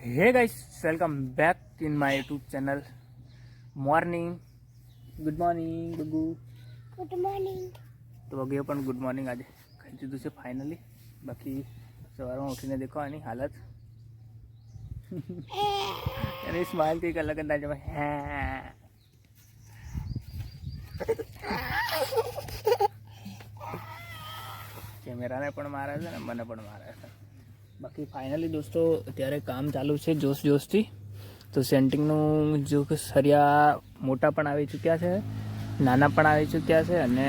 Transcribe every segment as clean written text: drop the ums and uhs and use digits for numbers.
Hey guys, welcome back in my YouTube channel. Morning, good morning, Bagu. Good morning. તો બગુએ પણ good morning આજે કહી દીધું છે ફાઇનલી. બાકી સવારમાં ઉઠીને દેખો આની હાલત. એની સ્માઇલ કંઈક અલગ જ ના હા કેમેરાને પણ મારે છે ને મને પણ મારે છે. બાકી ફાઇનલી દોસ્તો અત્યારે કામ ચાલુ છે જોશથી. તો સેન્ટિંગનું જો કે સરિયા મોટા પણ આવી ચૂક્યા છે, નાના પણ આવી ચૂક્યા છે અને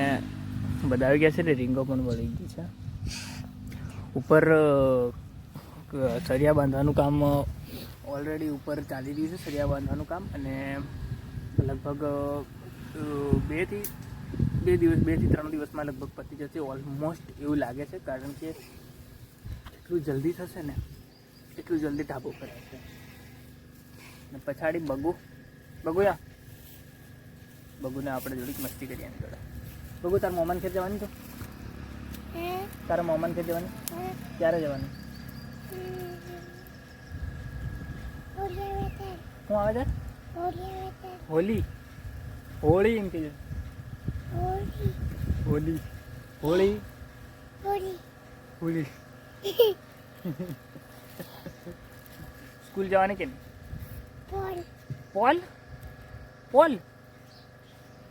બધા આવી ગયા છે ને રીંગો પણ વળી ગઈ છે. ઉપર સરિયા બાંધવાનું કામ ઓલરેડી ઉપર ચાલી રહ્યું છે, સરિયા બાંધવાનું કામ. અને લગભગ 2 થી 3 દિવસમાં લગભગ પતી જશે ઓલમોસ્ટ એવું લાગે છે. કારણ કે એટલું જલ્દી થશે ને એટલું જલ્દી ઢાબો કરાશે. ને પછાડી બગુયા બગુને આપણે જોડીક મસ્તી કરીએ એની જોડે. બગુ તારા મોમાન ખેત જવાની તો તારા મોમાન ખેત જવાની ક્યારે જવાની? શું આવે છે? હોળી હોળી એમ કહીએ. હોળી હોળી હોળી સ્કૂલ જવાની કે નહીં? પોલ પોલ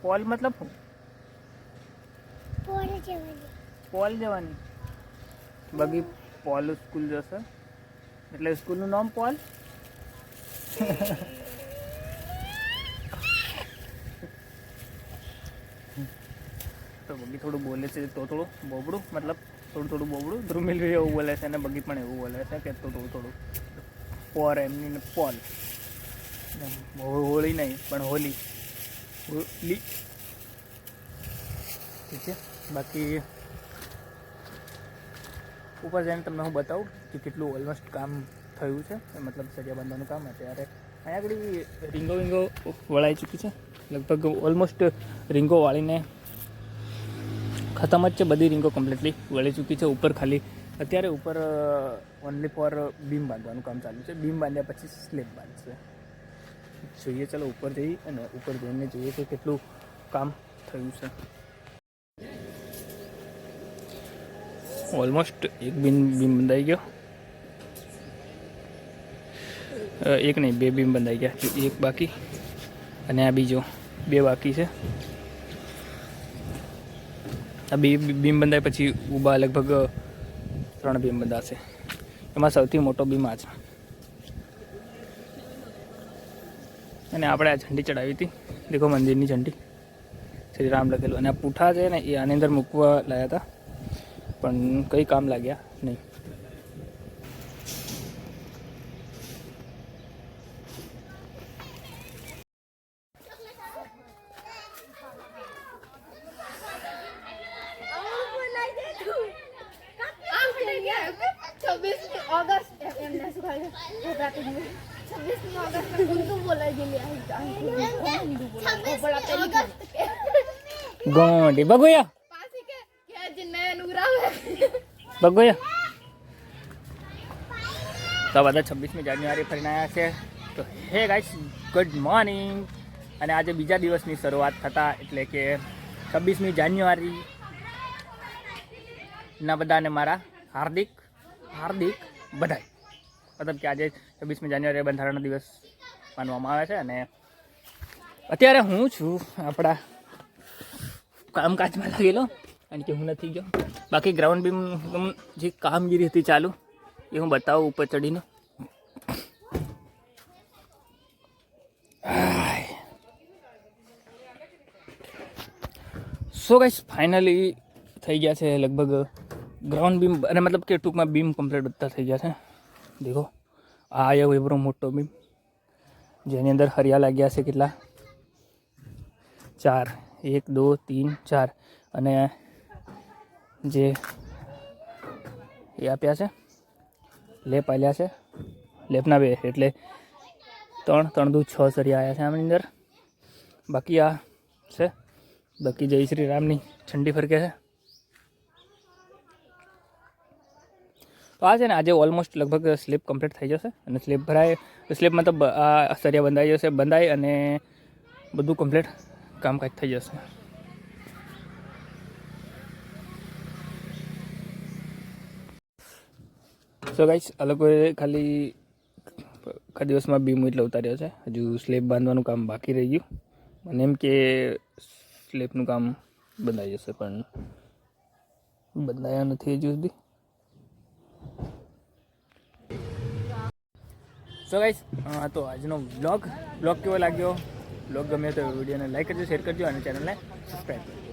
પોલ મતલબ શું? પોલ જવાની. બગી પોલ સ્કૂલ જશે એટલે સ્કૂલનું નામ પોલ. તો બગી થોડું બોલે છે થોડું બોબડું, મતલબ થોડું બોબડું. ધ્રુમિલ એવું બોલે છે અને બગી પણ એવું બોલે છે કે થોડું પોર એમની પોલ. હોળી નહીં પણ હોલી હોલી ઠીક છે. બાકી ઉપર જઈને તમને હું બતાવું કે કેટલું ઓલમોસ્ટ કામ થયું છે, મતલબ સરિયા બાંધવાનું કામ. અત્યારે અહીંયા આગળ રીંગો વળાઈ ચૂકી છે. લગભગ ઓલમોસ્ટ રીંગો વાળીને ખતમ જ છે. બધી રીંગો કમ્પ્લીટલી વળી ચૂકી છે. ઉપર ખાલી અત્યારે ઉપર ઓનલી ફોર બીમ બાંધવાનું કામ ચાલુ છે. બીમ બાંધ્યા પછી સ્લેબ બાંધશે. જોઈએ ચલો ઉપર જઈએ અને ઉપર જઈને જોઈએ કે કેટલું કામ થયું છે. ઓલમોસ્ટ એક બીમ બંધાઈ ગયો. એક નહીં 2 બીમ બંધાઈ ગયા. એક બાકી અને આ બીજો 2 બાકી છે. આ 2 બીમ બંધાય પછી ઊભા લગભગ 3 બીમ બંધાશે. એમાં સૌથી મોટો બીમ આ છે. અને આપણે આ ઝંડી ચડાવી હતી, દેખો મંદિરની ઝંડી શ્રી રામ લખેલું. અને આ પૂઠા છે ને એ આની અંદર મૂકવા લાવ્યા હતા પણ કંઈ કામ લાગ્યા નહીં. ગોંડી બગોયા બગોયા તો બધા 26મી જાન્યુઆરી ફરીને આવ્યા છે. તો હે ગાઈસ ગુડ મોર્નિંગ. અને આજે બીજા દિવસની શરૂઆત થતા એટલે કે 26મી જાન્યુઆરી ના બધાને મારા હાર્દિક બધાઈ. મતલબ કે આજે 26મી જાન્યુઆરી બંધારણનો દિવસ માનવામાં આવે છે. અને અત્યારે હું છું આપણા કામકાજમાં લાગેલો કારણ કે હું નથી ગયો. બાકી ગ્રાઉન્ડ બીમ જે કામગીરી હતી ચાલુ એ હું બતાવું ઉપર ચડીને. સો ગાઈસ ફાઇનલી થઈ ગયા છે લગભગ ગ્રાઉન્ડ બીમ, અને મતલબ કે ટૂંકમાં બીમ કમ્પ્લીટ બધા થઈ ગયા છે. દેખો આ આવ્યો એવરો મોટો બીમ જેની અંદર હરિયા લાગ્યા છે કેટલા 4 1 2 3 4 અને જે એ આપ્યા છે લેપ આપ્યા છે. લેપના 2 એટલે 3 2 6 સરિયા આવ્યા છે આની અંદર. બાકી આ છે બાકી જય શ્રી રામની ઠંડી ફરકે છે. તો આ છે ને આજે ઓલમોસ્ટ લગભગ સ્લેબ કમ્પ્લીટ થઈ જશે અને સ્લેબ ભરાય સ્લેબ મતલબ આ સરિયા બંધાઈ જશે બંધાય અને બધું કમ્પ્લીટ કામકાજ થઈ જશે. સો ગાઈસ આ લોકોએ ખાલી આખા દિવસમાં બીમ એટલે ઉતાર્યો છે. હજુ સ્લેબ બાંધવાનું કામ બાકી રહી ગયું. મને એમ કે સ્લેબનું કામ બંધાઈ જશે પણ બંધાયા નથી હજુ સુધી. સો ગાઈસ તો આજનો બ્લોગ કેવો લાગ્યો? બ્લોગ ગમે તો વિડીયોને લાઈક કરજો, શેર કરજો અને ચેનલને સબસ્ક્રાઈબ કરજો.